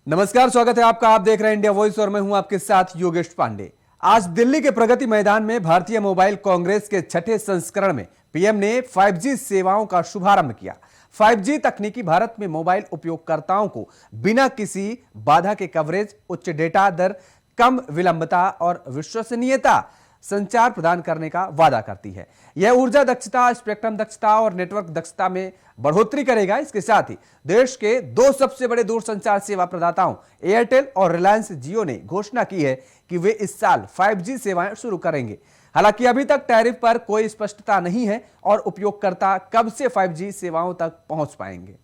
नमस्कार, स्वागत है आपका। आप देख रहे हैं इंडिया वॉइस और मैं हूं आपके साथ योगेश पांडे। आज दिल्ली के प्रगति मैदान में भारतीय मोबाइल कांग्रेस के छठे संस्करण में पीएम ने 5G सेवाओं का शुभारंभ किया। 5G तकनीकी भारत में मोबाइल उपयोगकर्ताओं को बिना किसी बाधा के कवरेज, उच्च डेटा दर, कम विलंबता और विश्वसनीयता संचार प्रदान करने का वादा करती है। यह ऊर्जा दक्षता, स्पेक्ट्रम दक्षता और नेटवर्क दक्षता में बढ़ोतरी करेगा। इसके साथ ही देश के दो सबसे बड़े दूरसंचार सेवा प्रदाताओं एयरटेल और रिलायंस जियो ने घोषणा की है कि वे इस साल 5G सेवाएं शुरू करेंगे। हालांकि अभी तक टैरिफ पर कोई स्पष्टता नहीं है और उपयोगकर्ता कब से 5G सेवाओं तक पहुंच पाएंगे।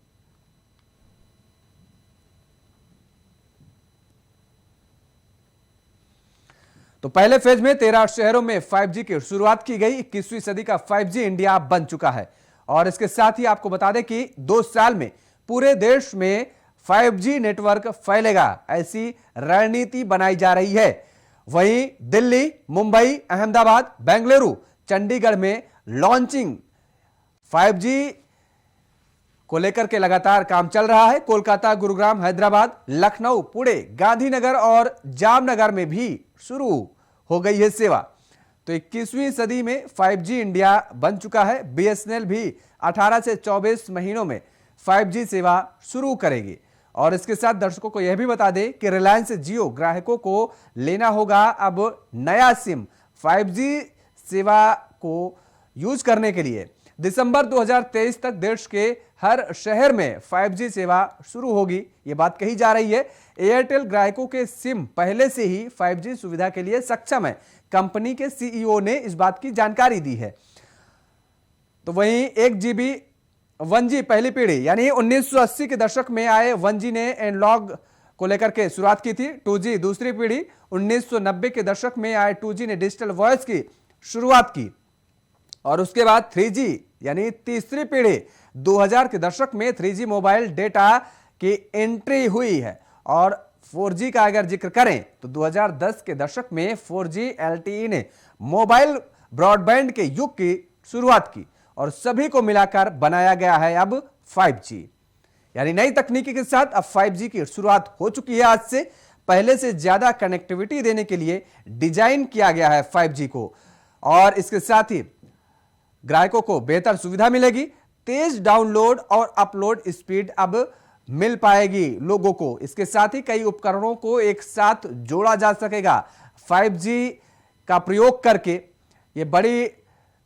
तो पहले फेज में 13 शहरों में 5G की शुरुआत की गई। 21वीं सदी का 5G इंडिया बन चुका है और इसके साथ ही आपको बता दें कि 2 साल में पूरे देश में 5G नेटवर्क फैलेगा, ऐसी रणनीति बनाई जा रही है। वहीं दिल्ली, मुंबई, अहमदाबाद, बेंगलुरु, चंडीगढ़ में लॉन्चिंग 5G को लेकर के लगातार काम चल रहा है। कोलकाता, गुरुग्राम, हैदराबाद, लखनऊ, पुणे, गांधीनगर और जामनगर में भी शुरू हो गई है सेवा। तो 21वीं सदी में 5G इंडिया बन चुका है। BSNL भी 18 से 24 महीनों में 5G सेवा शुरू करेगी। और इसके साथ दर्शकों को यह भी बता दें कि रिलायंस जियो ग्राहकों को लेना होगा अब नया सिम 5G सेवा को यूज करने के लिए। दिसंबर 2023 तक देश के हर शहर में 5G सेवा शुरू होगी, यह बात कही जा रही है। एयरटेल ग्राहकों के सिम पहले से ही 5G सुविधा के लिए सक्षम है। कंपनी के CEO ने इस बात की जानकारी दी है। तो वहीं 1GB 1G पहली पीढ़ी यानी 1980 के दशक में आए 1G ने एनालॉग को लेकर के शुरुआत की थी। 2G दूसरी पीढ़ी 1990 के दशक में आए 2G ने डिजिटल वॉइस की शुरुआत की और उसके बाद 3G यानी तीसरी पीढ़ी 2000 के दशक में 3G मोबाइल डेटा की एंट्री हुई है। और 4G का अगर जिक्र करें तो 2010 के दशक में 4G LTE ने मोबाइल ब्रॉडबैंड के युग की शुरुआत की और सभी को मिलाकर बनाया गया है अब 5G। यानी नई तकनीकी के साथ अब 5G की शुरुआत हो चुकी है। आज से पहले से ज्यादा कनेक्टिविटी देने के लिए डिजाइन किया गया है 5G को और इसके साथ ही ग्राहकों को बेहतर सुविधा मिलेगी। तेज डाउनलोड और अपलोड स्पीड अब मिल पाएगी लोगों को। इसके साथ ही कई उपकरणों को एक साथ जोड़ा जा सकेगा। 5G का प्रयोग करके ये बड़ी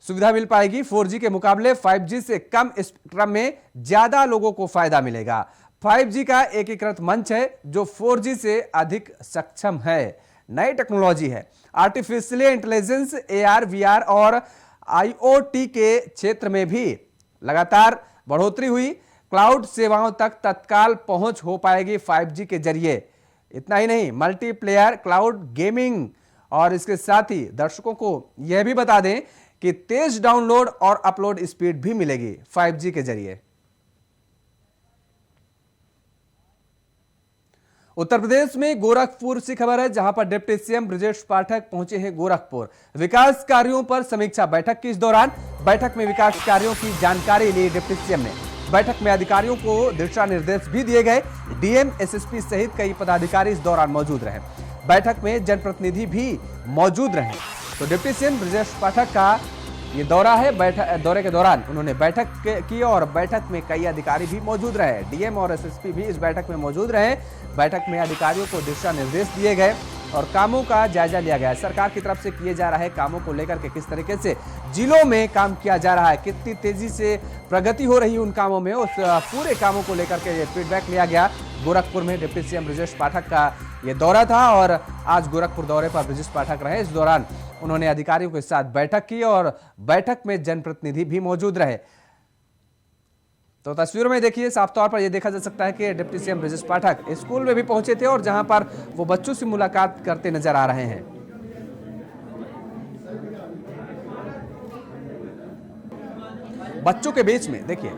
सुविधा मिल पाएगी। 4G के मुकाबले 5G से कम स्पेक्ट्रम में ज्यादा लोगों को फायदा मिलेगा। 5G का एकीकृत मंच है जो 4G से अधिक सक्षम है। नई टेक्नोलॉजी है। आर्टिफिशियल इंटेलिजेंस, AR, VR और IoT के क्षेत्र में भी लगातार बढ़ोतरी हुई। क्लाउड सेवाओं तक तत्काल पहुंच हो पाएगी 5G के जरिए। इतना ही नहीं, मल्टीप्लेयर क्लाउड गेमिंग और इसके साथ ही दर्शकों को यह भी बता दें कि तेज डाउनलोड और अपलोड स्पीड भी मिलेगी 5G के जरिए। उत्तर प्रदेश में गोरखपुर से खबर है, जहां पर डिप्टी सीएम ब्रजेश पाठक पहुंचे हैं गोरखपुर। विकास कार्यों पर समीक्षा बैठक की। इस दौरान बैठक में विकास कार्यों की जानकारी ली डिप्टी सीएम ने। बैठक में अधिकारियों को दिशा निर्देश भी दिए गए। DM, SSP सहित कई पदाधिकारी इस दौरान मौजूद रहे। बैठक में जनप्रतिनिधि भी मौजूद रहे। तो डिप्टी सीएम ब्रजेश पाठक का ये दौरा है। दौरे के दौरान उन्होंने बैठक की और बैठक में कई अधिकारी भी मौजूद रहे। DM और SSP भी इस बैठक में मौजूद रहे। बैठक में अधिकारियों को दिशा निर्देश दिए गए और कामों का जायजा लिया गया। सरकार की तरफ से किए जा रहे कामों को लेकर के किस तरीके से जिलों में काम किया जा रहा है, कितनी तेजी से प्रगति हो रही है उन कामों में, उस पूरे कामों को लेकर के फीडबैक लिया गया। गोरखपुर में डिप्टी सीएम ब्रजेश पाठक का ये दौरा था और आज गोरखपुर दौरे पर ब्रजेश पाठक रहे। इस दौरान उन्होंने अधिकारियों के साथ बैठक की और बैठक में जनप्रतिनिधि भी मौजूद रहे। तो तस्वीरों में देखिए, साफ तौर पर यह देखा जा सकता है कि deputy CM Brajesh Pathak school में भी पहुंचे थे और जहां पर वो बच्चों से मुलाकात करते नजर आ रहे हैं। बच्चों के बीच में देखिए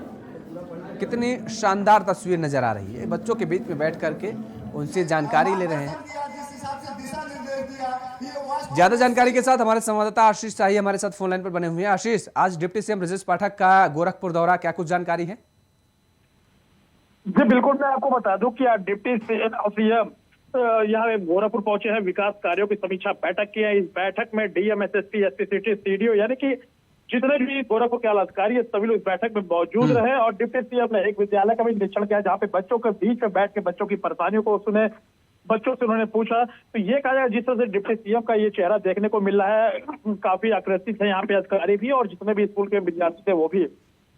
कितनी शानदार तस्वीर नजर आ रही है। बच्चों के बीच में बैठ करके उनसे जानकारी ले रहे हैं। ज्यादा जानकारी के साथ हमारे संवाददाता आशीष शाही हमारे साथ फोन लाइन पर बने हुए हैं। आशीष, आज डिप्टी सीएम ब्रजेश पाठक का गोरखपुर दौरा, क्या कुछ जानकारी है? जी बिल्कुल, मैं आपको बता दूं कि आज डिप्टी सीएम यहाँ गोरखपुर पहुंचे हैं, विकास कार्यों की समीक्षा बैठक की है। इस बैठक में DM, SSP, SP city, CDO यानी कि जितने भी गोरखपुर के आलाधिकारी है सभी लोग इस बैठक में मौजूद रहे। और डिप्टी सीएम ने एक विद्यालय का भी निरीक्षण किया जहाँ पे बच्चों के बीच में बैठ के बच्चों की परेशानियों को सुने, बच्चों से उन्होंने पूछा। तो ये कहा जाए जिस तरह से डिप्टी सीएम का ये चेहरा देखने को मिल रहा है, काफी आकर्षित है यहाँ पे अधिकारी भी और जितने भी स्कूल के विद्यार्थी थे वो भी।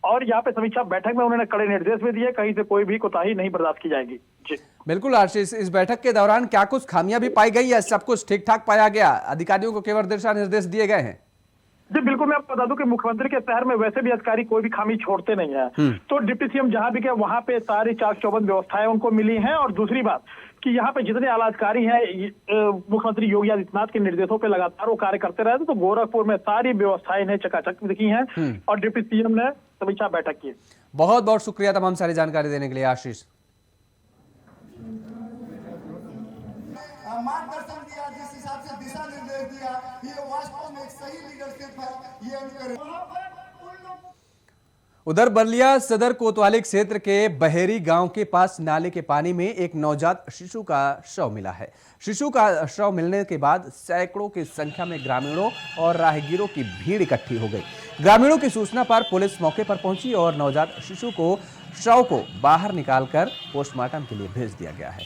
और यहाँ पे समीक्षा बैठक में उन्होंने कड़े निर्देश भी दिए, कहीं से कोई भी कोताही नहीं बर्दाश्त की जाएगी। जी बिल्कुल आशीष, इस बैठक के दौरान क्या कुछ खामियां भी पाई गई या सब कुछ ठीक ठाक पाया गया? अधिकारियों को केवल दिशा निर्देश दिए गए हैं? जी बिल्कुल, मैं आपको बता दूं कि मुख्यमंत्री के शहर में वैसे भी अधिकारी कोई भी खामी छोड़ते नहीं है। तो डिप्टी सीएम जहां भी गए वहां पे सारी चाक चौबंद व्यवस्थाएं उनको मिली हैं। और दूसरी बात कि यहाँ पे जितने आला अधिकारी हैं मुख्यमंत्री योगी आदित्यनाथ के निर्देशों पे लगातार वो कार्य करते रहे। तो गोरखपुर में सारी व्यवस्थाएं इन्हें चकाचक दिखी हैं और डिप्टी सीएम ने समीक्षा बैठक की। बहुत बहुत शुक्रिया तमाम सारी जानकारी देने के लिए आशीष। मार्गदर्शन दिया, जिस हिसाब से दिशा निर्देश दिया, ये वास्तव में एक सही लीडरशिप है। ये उधर बलिया सदर कोतवाली क्षेत्र के बहेरी गांव के पास नाले के पानी में एक नवजात शिशु का शव मिला है। शिशु का शव मिलने के बाद सैकड़ों की संख्या में ग्रामीणों और राहगीरों की भीड़ इकट्ठी हो गई। ग्रामीणों की सूचना पर पुलिस मौके पर पहुंची और नवजात शिशु को शव को बाहर निकालकर पोस्टमार्टम के लिए भेज दिया गया है।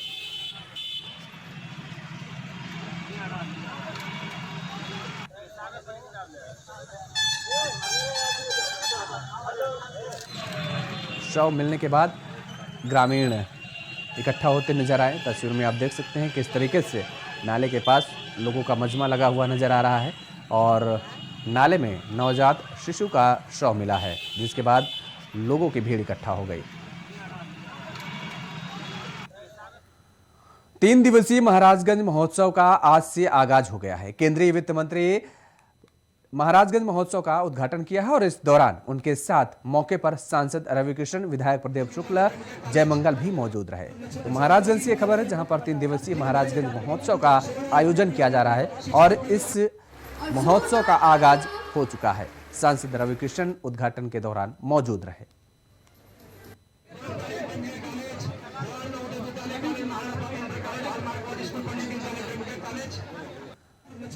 शव मिलने के बाद ग्रामीण इकट्ठा होते नजर आए। तस्वीर में आप देख सकते हैं किस तरीके से नाले के पास लोगों का मजमा लगा हुआ नजर आ रहा है और नाले में नवजात शिशु का शव मिला है, जिसके बाद लोगों की भीड़ इकट्ठा हो गई। 3 दिवसीय महाराजगंज महोत्सव का आज से आगाज हो गया है। केंद्रीय वित्त मंत्री महाराजगंज महोत्सव का उद्घाटन किया है और इस दौरान उनके साथ मौके पर सांसद रविकिशन, विधायक प्रदीप शुक्ला, जयमंगल भी मौजूद रहे। तो महाराजगंज से खबर है जहां पर 3 दिवसीय महाराजगंज महोत्सव का आयोजन किया जा रहा है और इस महोत्सव का आगाज हो चुका है। सांसद रविकिशन उद्घाटन के दौरान मौजूद रहे।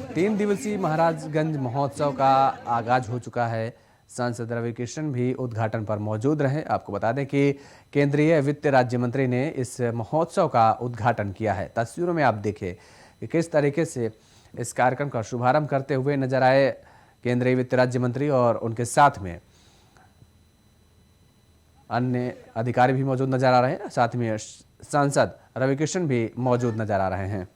तीन दिवसीय महाराजगंज महोत्सव का आगाज हो चुका है। सांसद रविकिशन भी उद्घाटन पर मौजूद रहे। आपको बता दें कि केंद्रीय वित्त राज्य मंत्री ने इस महोत्सव का उद्घाटन किया है। तस्वीरों में आप देखिए कि किस तरीके से इस कार्यक्रम का शुभारंभ करते हुए नजर आए केंद्रीय वित्त राज्य मंत्री और उनके साथ में अन्य अधिकारी भी मौजूद नजर आ रहे हैं। साथ में सांसद रविकिशन भी मौजूद नजर आ रहे हैं।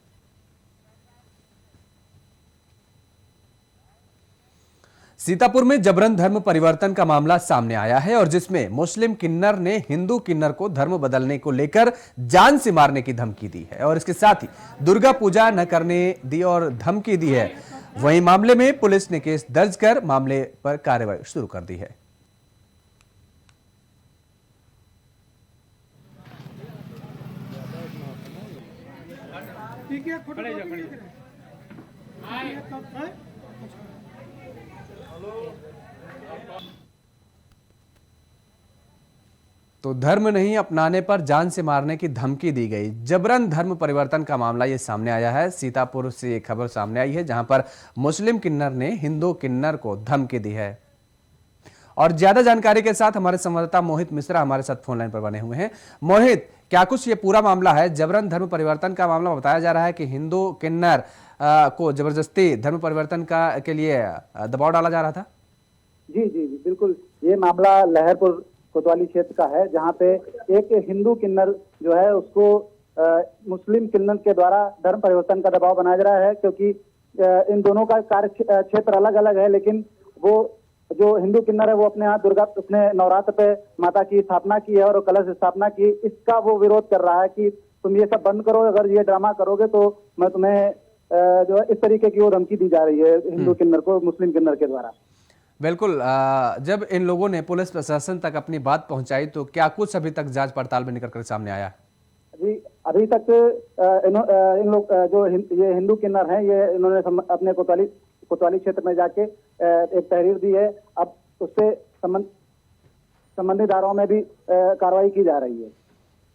सीतापुर में जबरन धर्म परिवर्तन का मामला सामने आया है और जिसमें मुस्लिम किन्नर ने हिंदू किन्नर को धर्म बदलने को लेकर जान से मारने की धमकी दी है और इसके साथ ही दुर्गा पूजा न करने दी और धमकी दी है। वहीं मामले में पुलिस ने केस दर्ज कर मामले पर कार्रवाई शुरू कर दी है। तो धर्म नहीं अपनाने पर जान से मारने की धमकी दी गई। जबरन धर्म परिवर्तन का मामला ये सामने आया है। सीतापुर से एक खबर सामने आई है जहां पर मुस्लिम किन्नर ने हिंदू किन्नर को धमकी दी है। और ज्यादा जानकारी के साथ हमारे संवाददाता मोहित मिश्रा हमारे साथ फोन लाइन पर बने हुए हैं। मोहित, क्या कुछ ये पूरा मामला है? जबरन धर्म परिवर्तन का मामला बताया जा रहा है कि हिंदू किन्नर को जबरदस्ती धर्म परिवर्तन के लिए दबाव डाला जा रहा था। जी जी जी बिल्कुल, ये मामला लहरपुर कोतवाली क्षेत्र का है जहाँ पे एक हिंदू किन्नर जो है उसको मुस्लिम किन्नर के द्वारा धर्म परिवर्तन का दबाव बनाया जा रहा है, क्योंकि इन दोनों का कार्य क्षेत्र अलग अलग है। लेकिन वो जो हिंदू किन्नर है वो अपने नवरात्र पे माता की स्थापना की है और कलश स्थापना की। इसका वो विरोध कर रहा है कि तुम ये सब बंद करो, अगर ये ड्रामा करोगे तो मैं तुम्हें जो है इस तरीके की वो धमकी दी जा रही है हिंदू किन्नर को मुस्लिम किन्नर के द्वारा। बिल्कुल, जब इन लोगों ने पुलिस प्रशासन तक अपनी बात पहुंचाई तो क्या कुछ अभी तक जांच पड़ताल में निकल कर सामने आया? जी, अभी तक इन लोग जो ये हिंदू किन्नर हैं ये इन्होंने अपने कोतवाली क्षेत्र में जाके एक तहरीर दी है। अब उससे संबंधित धाराओं में भी कार्रवाई की जा रही है।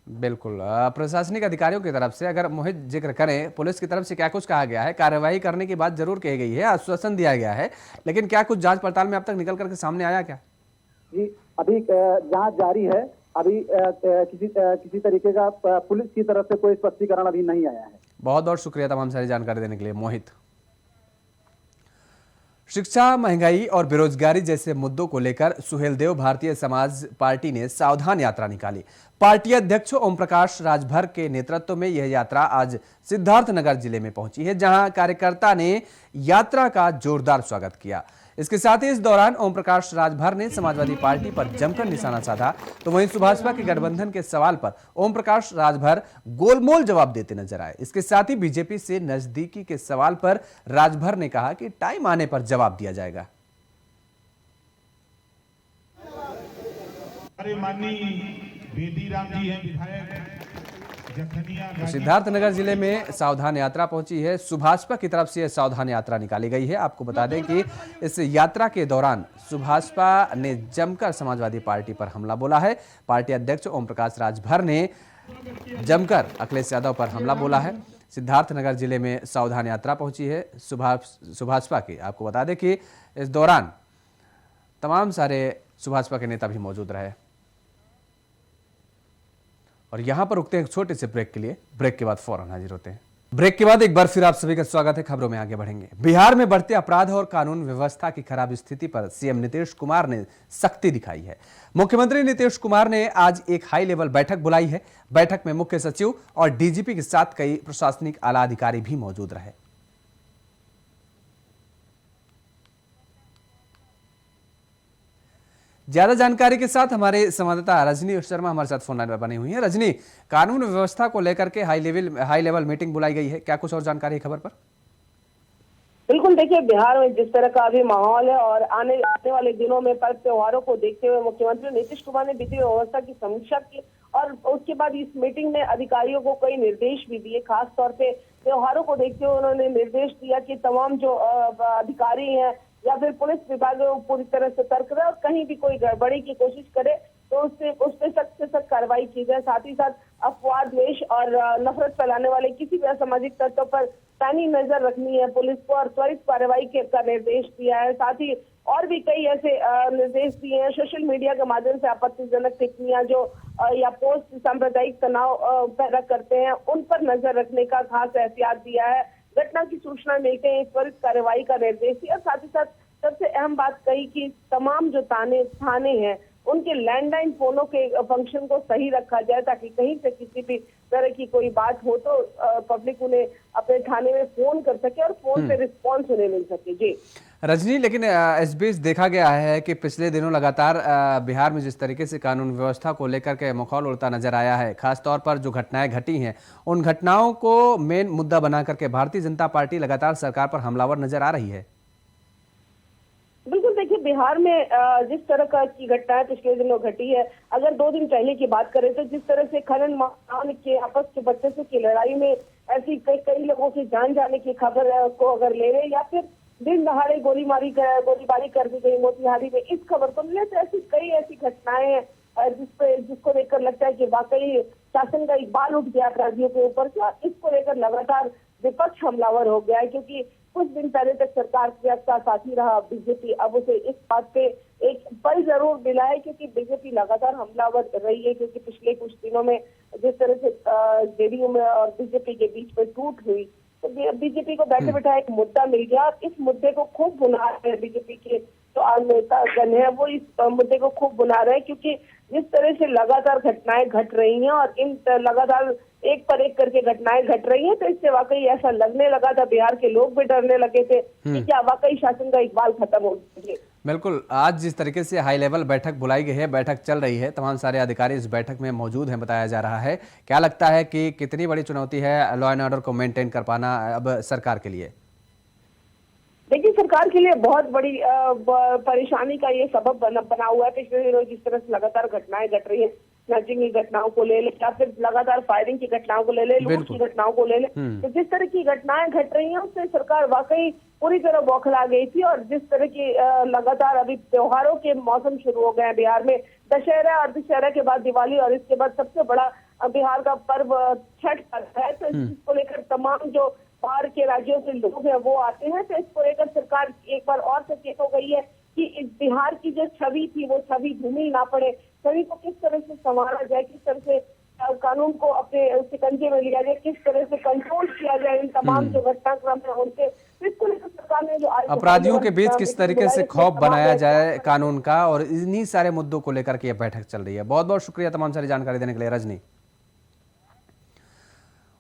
बिल्कुल। प्रशासनिक अधिकारियों की तरफ से अगर मोहित जिक्र करें, पुलिस की तरफ से क्या कुछ कहा गया है? कार्रवाई करने की बात जरूर कही गई है, आश्वासन दिया गया है, लेकिन क्या कुछ जांच पड़ताल में अब तक निकल करके सामने आया क्या? जी, अभी जांच जारी है। अभी किसी तरीके का पुलिस की तरफ से कोई स्पष्टीकरण अभी नहीं आया है। बहुत बहुत शुक्रिया तमाम सारी जानकारी देने के लिए मोहित। शिक्षा, महंगाई और बेरोजगारी जैसे मुद्दों को लेकर सुहेलदेव भारतीय समाज पार्टी ने सावधान यात्रा निकाली। पार्टी अध्यक्ष ओम प्रकाश राजभर के नेतृत्व में यह यात्रा आज सिद्धार्थनगर जिले में पहुंची है, जहां कार्यकर्ता ने यात्रा का जोरदार स्वागत किया। इसके साथ ही इस दौरान ओम प्रकाश राजभर ने समाजवादी पार्टी पर जमकर निशाना साधा, तो वहीं सुभाषपा के गठबंधन के सवाल पर ओम प्रकाश राजभर गोलमोल जवाब देते नजर आए। इसके साथ ही बीजेपी से नजदीकी के सवाल पर राजभर ने कहा कि टाइम आने पर जवाब दिया जाएगा। सिद्धार्थनगर जिले में सावधान यात्रा पहुंची है। सुभाषपा की तरफ से यह सावधान यात्रा निकाली गई है। आपको बता दें कि इस यात्रा के दौरान सुभाषपा ने जमकर समाजवादी पार्टी पर हमला बोला है। पार्टी अध्यक्ष ओम प्रकाश राजभर ने जमकर अखिलेश यादव पर हमला बोला है। सिद्धार्थनगर जिले में सावधान यात्रा पहुंची है सुभाषपा की। आपको बता दें कि इस दौरान तमाम सारे सुभाषपा के नेता भी मौजूद रहे। और यहां पर रुकते हैं एक छोटे से ब्रेक के लिए। ब्रेक के बाद फौरन हाजिर होते हैं। ब्रेक के बाद एक बार फिर आप सभी का स्वागत है। खबरों में आगे बढ़ेंगे। बिहार में बढ़ते अपराध और कानून व्यवस्था की खराब स्थिति पर सीएम नीतीश कुमार ने सख्ती दिखाई है। मुख्यमंत्री नीतीश कुमार ने आज एक हाई लेवल बैठक बुलाई है। बैठक में मुख्य सचिव और डीजीपी के साथ कई प्रशासनिक आला अधिकारी भी मौजूद रहे। ज्यादा जानकारी के साथ हमारे संवाददाता रजनी शर्मा हमारे साथ फोन लाइन पर बनी हुई है। रजनी, कानून व्यवस्था को लेकर के हाई लेवल मीटिंग बुलाई गई है, क्या कुछ और जानकारी है खबर पर? बिल्कुल, देखिए बिहार में जिस तरह का अभी माहौल है और आने वाले दिनों में पर्व त्योहारों को देखते हुए मुख्यमंत्री नीतीश कुमार ने विधि व्यवस्था की समीक्षा की और उसके बाद इस मीटिंग में अधिकारियों को कई निर्देश भी दिए। खास तौर पे त्योहारों को देखते हुए उन्होंने निर्देश दिया कि तमाम जो अधिकारी हैं या फिर पुलिस विभाग पूरी तरह से सतर्क रहे और कहीं भी कोई गड़बड़ी की कोशिश करे तो उस पे सख्त से सख्त कार्रवाई की जाए। साथ ही साथ अफवाह, द्वेष और नफरत फैलाने वाले किसी भी असामाजिक तत्वों पर पैनी नजर रखनी है पुलिस को और त्वरित कार्रवाई का निर्देश दिया है। साथ ही और भी कई ऐसे निर्देश दिए हैं। सोशल मीडिया के माध्यम से आपत्तिजनक टिप्पणियां जो या पोस्ट सांप्रदायिक तनाव पैदा करते हैं उन पर नजर रखने का खास एहतियात दिया है। घटना की सूचना मिलते ही त्वरित कार्रवाई का निर्देश दिया। साथ ही साथ सबसे अहम बात कही कि तमाम जो थाने हैं उनके लैंडलाइन फोनों के फंक्शन को सही रखा जाए ताकि कहीं से किसी भी तरह की कोई बात हो तो पब्लिक उन्हें अपने थाने में फोन कर सके और फोन पे रिस्पॉन्स उन्हें मिल सके। जी रजनी, लेकिन इस बीच देखा गया है कि पिछले दिनों लगातार बिहार में जिस तरीके से कानून व्यवस्था को लेकर के माहौल उड़ता नजर आया है, खासतौर पर जो घटनाएं घटी हैं उन घटनाओं को मेन मुद्दा बना करके भारतीय जनता पार्टी लगातार सरकार पर हमलावर नजर आ रही है। बिल्कुल, देखिए बिहार में जिस तरह की घटनाएं पिछले दिनों घटी है, अगर 2 दिन पहले की बात करें तो जिस तरह से खनन माफियाओं के आपस के वर्चस्व की लड़ाई में ऐसी कई लोगों की जान जाने की खबर को अगर ले रहे या फिर दिन दहाड़े गोलीबारी कर दी गई मोतिहारी में, इस खबर को मिले तो ऐसी घटनाएं हैं जिसको लेकर लगता है कि वाकई शासन का इकबाल उठ गया अपराधियों के ऊपर से और इसको लेकर लगातार विपक्ष हमलावर हो गया है। क्योंकि कुछ दिन पहले तक सरकार का साथी रहा बीजेपी, अब उसे इस बात पे एक पल जरूर मिला है क्योंकि बीजेपी लगातार हमलावर रही है। क्योंकि पिछले कुछ दिनों में जिस तरह से जेडीयू में और बीजेपी के बीच में टूट हुई तो बीजेपी को बैठे बैठा एक मुद्दा मिल गया और इस मुद्दे को खूब बुना रहे हैं। बीजेपी के जो नेतागण है वो इस मुद्दे को खूब बुना रहे हैं क्योंकि जिस तरह से लगातार घटनाएं घट रही हैं और इन लगातार एक पर एक करके घटनाएं घट रही हैं तो इससे वाकई ऐसा लगने लगा था, बिहार के लोग भी डरने लगे थे कि क्या वाकई शासन का इकबाल खत्म हो गया। बिल्कुल, आज जिस तरीके से हाई लेवल बैठक बुलाई गई है, बैठक चल रही है, तमाम सारे अधिकारी इस बैठक में मौजूद हैं बताया जा रहा है। क्या लगता है कि कितनी बड़ी चुनौती है लॉ एंड ऑर्डर को मेंटेन कर पाना अब सरकार के लिए? देखिए, सरकार के लिए बहुत बड़ी परेशानी का ये सबब बना हुआ है। पिछले दिनों जिस तरह से लगातार घटनाएं घट रही है, स्नैचिंग की घटनाओं को ले ले या फिर लगातार फायरिंग की घटनाओं को ले ले, लूट की घटनाओं को ले ले, तो जिस तरह की घटनाएं घट रही हैं उससे सरकार वाकई पूरी तरह बौखला गई थी। और जिस तरह की लगातार अभी त्योहारों के मौसम शुरू हो गए हैं बिहार में, दशहरा और दशहरा के बाद दिवाली और इसके बाद सबसे बड़ा बिहार का पर्व छठ पर्व है, तो इसको लेकर तमाम जो बाहर के राज्यों से लोग हैं वो आते हैं। तो इसको लेकर सरकार एक बार और सचेत हो गई है कि इस बिहार की जो छवि थी वो छवि धूमिल ना पड़े, छवि को किस तरह से संवारा जाए, किस तरह से कानून को अपने शिकंजे में लिया जाए, किस तरह से कंट्रोल किया जाए इन तमाम जो घटनाक्रम है उनके। इसको लेकर सरकार ने जो अपराधियों के बीच किस तरीके से खौफ बनाया जाए कानून का, और इन्हीं सारे मुद्दों को लेकर के यह बैठक चल रही है। बहुत बहुत शुक्रिया तमाम सारी जानकारी देने के लिए रजनी।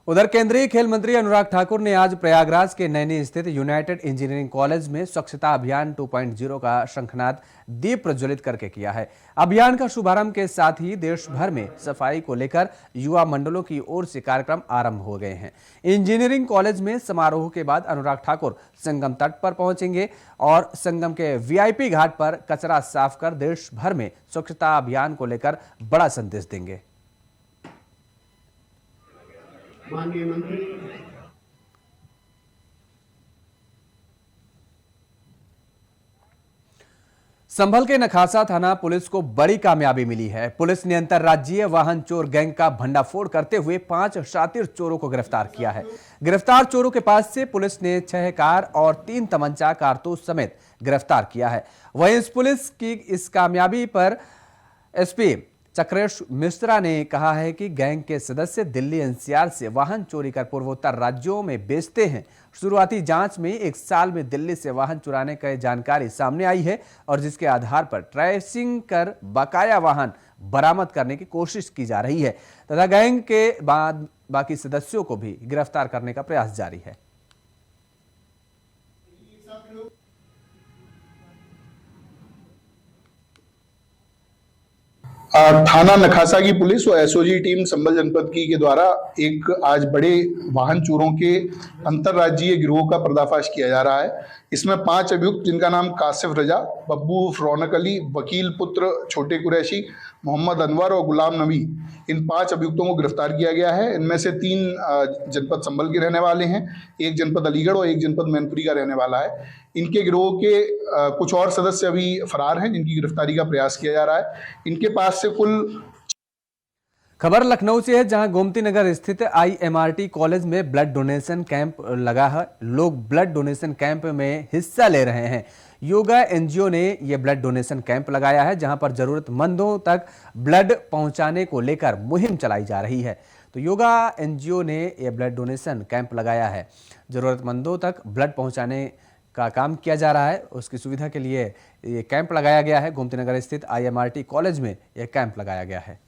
उधर केंद्रीय खेल मंत्री अनुराग ठाकुर ने आज प्रयागराज के नैनी स्थित यूनाइटेड इंजीनियरिंग कॉलेज में स्वच्छता अभियान 2.0 का शंखनाद दीप प्रज्वलित करके किया है। अभियान का शुभारंभ के साथ ही देश भर में सफाई को लेकर युवा मंडलों की ओर से कार्यक्रम आरंभ हो गए हैं। इंजीनियरिंग कॉलेज में समारोह के बाद अनुराग ठाकुर संगम तट पर पहुंचेंगे और संगम के वीआईपी घाट पर कचरा साफ कर देश भर में स्वच्छता अभियान को लेकर बड़ा संदेश देंगे। माननीय मंत्री, संभल के नखासा थाना पुलिस को बड़ी कामयाबी मिली है। पुलिस ने अंतरराज्यीय वाहन चोर गैंग का भंडाफोड़ करते हुए 5 शातिर चोरों को गिरफ्तार किया है। गिरफ्तार चोरों के पास से पुलिस ने 6 कार और 3 तमंचा कारतूस समेत गिरफ्तार किया है। वहीं इस पुलिस की इस कामयाबी पर एसपी चक्रेश मिश्रा ने कहा है कि गैंग के सदस्य दिल्ली एनसीआर से वाहन चोरी कर पूर्वोत्तर राज्यों में बेचते हैं। शुरुआती जांच में 1 साल में दिल्ली से वाहन चुराने की जानकारी सामने आई है और जिसके आधार पर ट्रेसिंग कर बकाया वाहन बरामद करने की कोशिश की जा रही है तथा गैंग के बाद बाकी सदस्यों को भी गिरफ्तार करने का प्रयास जारी है। थाना नखासा की पुलिस और एसओजी टीम संभल जनपद की के द्वारा एक आज बड़े वाहन चोरों के अंतरराज्यीय गिरोह का पर्दाफाश किया जा रहा है। इसमें 5 अभियुक्त जिनका नाम कासिफ रजा, बब्बू रौनक अली, वकील पुत्र छोटे कुरैशी, मोहम्मद अनवर और गुलाम नबी, इन 5 अभियुक्तों को गिरफ्तार किया गया है। इनमें से 3 जनपद संभल के रहने वाले हैं, 1 जनपद अलीगढ़ और 1 जनपद मैनपुरी का रहने वाला है। इनके गिरोह के कुछ और सदस्य अभी फरार हैं जिनकी गिरफ्तारी का प्रयास किया जा रहा है। इनके पास से कुल खबर लखनऊ से है, जहां गोमती नगर स्थित IMRT कॉलेज में ब्लड डोनेशन कैंप लगा है। लोग ब्लड डोनेशन कैंप में हिस्सा ले रहे हैं। योगा एनजीओ ने यह ब्लड डोनेशन कैंप लगाया है, जहां पर जरूरतमंदों तक ब्लड पहुंचाने को लेकर मुहिम चलाई जा रही है। तो योगा एनजीओ ने यह ब्लड डोनेशन कैंप लगाया है, जरूरतमंदों तक ब्लड पहुंचाने का काम किया जा रहा है। उसकी सुविधा के लिए ये कैंप लगाया गया है। गोमती नगर स्थित IMRT कॉलेज में यह कैंप लगाया गया है।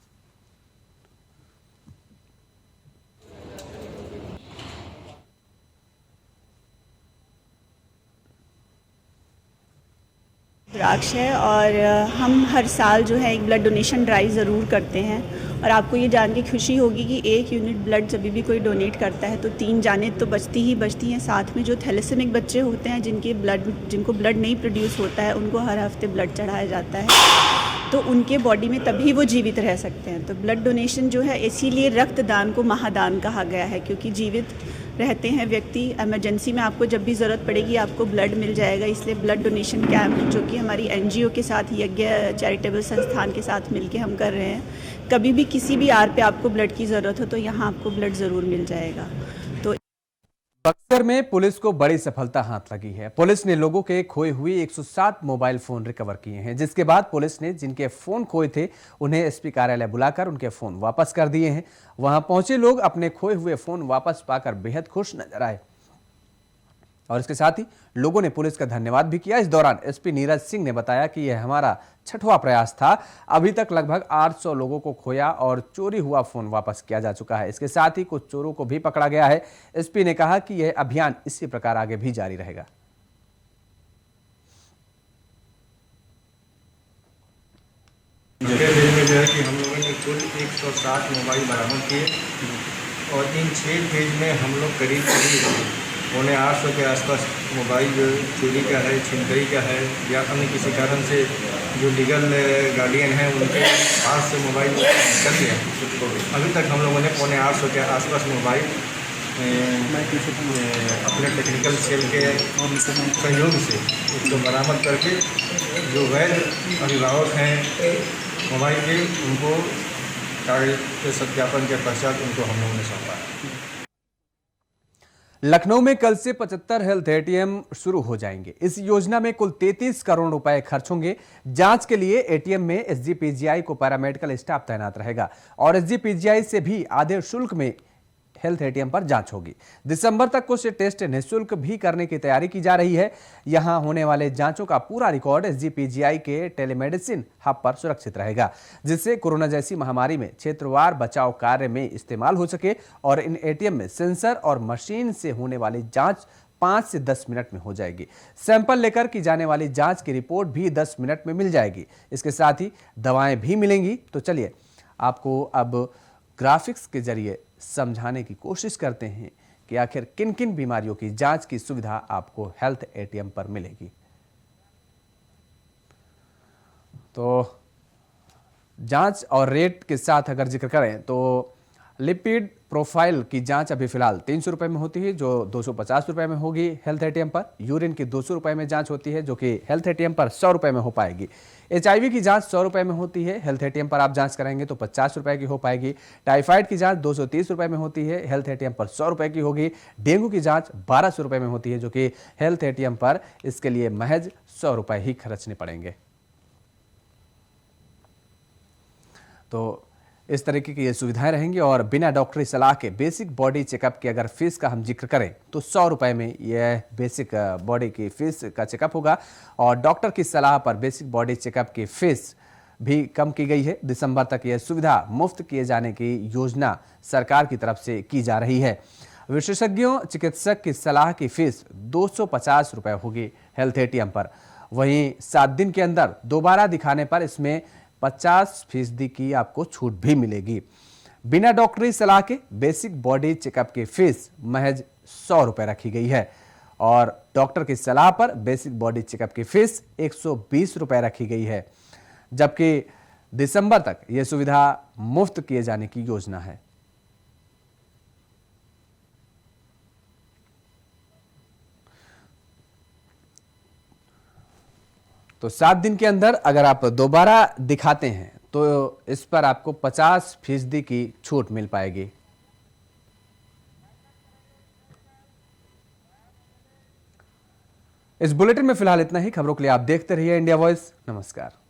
रुद्राक्ष है और हम हर साल जो है एक ब्लड डोनेशन ड्राइव ज़रूर करते हैं। और आपको ये जान के खुशी होगी कि 1 यूनिट ब्लड जब भी कोई डोनेट करता है तो 3 जानें तो बचती हैं। साथ में जो थैलेसेमिक बच्चे होते हैं जिनको ब्लड नहीं प्रोड्यूस होता है, उनको हर हफ्ते ब्लड चढ़ाया जाता है, तो उनके बॉडी में तभी वो जीवित रह सकते हैं। तो ब्लड डोनेशन जो है, इसीलिए रक्तदान को महादान कहा गया है, क्योंकि जीवित रहते हैं व्यक्ति, इमरजेंसी में आपको जब भी ज़रूरत पड़ेगी आपको ब्लड मिल जाएगा। इसलिए ब्लड डोनेशन कैंप जो कि हमारी एनजीओ के साथ, यज्ञ चैरिटेबल संस्थान के साथ मिलके हम कर रहे हैं, कभी भी किसी भी आर पे आपको ब्लड की ज़रूरत हो तो यहाँ आपको ब्लड ज़रूर मिल जाएगा। तो बक्सर में पुलिस को बड़ी सफलता हाथ लगी है। पुलिस ने लोगों के खोए हुए 107 मोबाइल फोन रिकवर किए हैं, जिसके बाद पुलिस ने जिनके फोन खोए थे उन्हें एसपी कार्यालय बुलाकर उनके फोन वापस कर दिए हैं। वहां पहुंचे लोग अपने खोए हुए फोन वापस पाकर बेहद खुश नजर आए और इसके साथ ही लोगों ने पुलिस का धन्यवाद भी किया। इस दौरान एसपी नीरज सिंह ने बताया कि यह हमारा 6वां प्रयास था। अभी तक लगभग 800 लोगों को खोया और चोरी हुआ फोन वापस किया जा चुका है। इसके साथ ही कुछ चोरों को भी पकड़ा गया है। एसपी ने कहा कि यह अभियान इसी प्रकार आगे भी जारी रहेगा। फेज में जो है कि हम लोगों ने कुल 160 मोबाइल बरामद किए और इन 6 फेज में हम लोग करीब 850 के आसपास मोबाइल जो चोरी का है, छिनतई का है या अन्य किसी कारण से जो लीगल गार्डियन हैं उनके पास से मोबाइल चल गया। अभी तक हम लोगों ने 850 के आसपास मोबाइल अपने टेक्निकल सेल के सहयोग से उसको बरामद करके जो वैध अभिभावक हैं मोबाइल के, उनको कागज के सत्यापन के पश्चात उनको हम लोगों ने सौंपा है। लखनऊ में कल से 75 हेल्थ एटीएम शुरू हो जाएंगे। इस योजना में कुल 33 करोड़ रुपए खर्च होंगे। जांच के लिए एटीएम में एसजीपीजीआई को पैरामेडिकल स्टाफ तैनात रहेगा और एसजीपीजीआई से भी आधे शुल्क में हेल्थ एटीएम पर जांच होगी। दिसंबर तक कुछ टेस्ट निःशुल्क भी करने की तैयारी की जा रही है। यहां होने वाले जांचों का पूरा रिकॉर्ड एसजीपीजीआई के टेलीमेडिसिन हब पर सुरक्षित रहेगा, जिससे कोरोना जैसी महामारी में क्षेत्रवार बचाव कार्य में इस्तेमाल हो सके। और इन एटीएम में सेंसर और मशीन से होने वाली जांच 5 से 10 मिनट में हो जाएगी। सैंपल लेकर की जाने वाली जांच की रिपोर्ट भी 10 मिनट में मिल जाएगी। इसके साथ ही दवाएं भी मिलेंगी। तो चलिए आपको अब ग्राफिक्स के जरिए समझाने की कोशिश करते हैं कि आखिर किन किन बीमारियों की जांच की सुविधा आपको हेल्थ एटीएम पर मिलेगी। तो जांच और रेट के साथ अगर जिक्र करें तो लिपिड प्रोफाइल की जांच अभी फिलहाल 300 रुपए में होती है, जो 250 रुपए में होगी हेल्थ एटीएम पर। यूरिन की 200 रुपए में जांच होती है, जो कि हेल्थ एटीएम पर 100 रुपए में हो पाएगी। एचआईवी की जांच 100 रुपए में होती है, हेल्थ एटीएम पर आप जांच कराएंगे तो 50 रुपए की हो पाएगी। टाइफाइड की जांच 230 रुपए में होती है, हेल्थ एटीएम पर 100 रुपए की होगी। डेंगू की जांच 1200 रुपए में होती है, जो कि हेल्थ एटीएम पर इसके लिए महज 100 रुपए ही खर्चने पड़ेंगे। तो इस तरीके की ये सुविधाएं रहेंगी और बिना डॉक्टरी सलाह के बेसिक बॉडी चेकअप की अगर फीस का हम जिक्र करें तो 100 रुपए में यह बेसिक बॉडी की फीस का चेकअप होगा। और डॉक्टर की सलाह पर बेसिक बॉडी चेकअप की फीस भी कम की गई है। दिसंबर तक यह सुविधा मुफ्त किए जाने की योजना सरकार की तरफ से की जा रही है। विशेषज्ञों चिकित्सक की सलाह की फीस 250 रुपए होगी हेल्थ एटीएम पर। वहीं 7 दिन के अंदर दोबारा दिखाने पर इसमें 50% की आपको छूट भी मिलेगी। बिना डॉक्टरी सलाह के बेसिक बॉडी चेकअप की फीस महज 100 रुपए रखी गई है और डॉक्टर की सलाह पर बेसिक बॉडी चेकअप की फीस 120 रुपए रखी गई है, जबकि दिसंबर तक यह सुविधा मुफ्त किए जाने की योजना है। तो 7 दिन के अंदर अगर आप दोबारा दिखाते हैं तो इस पर आपको 50% की छूट मिल पाएगी। इस बुलेटिन में फिलहाल इतना ही। खबरों के लिए आप देखते रहिए इंडिया वॉइस। नमस्कार।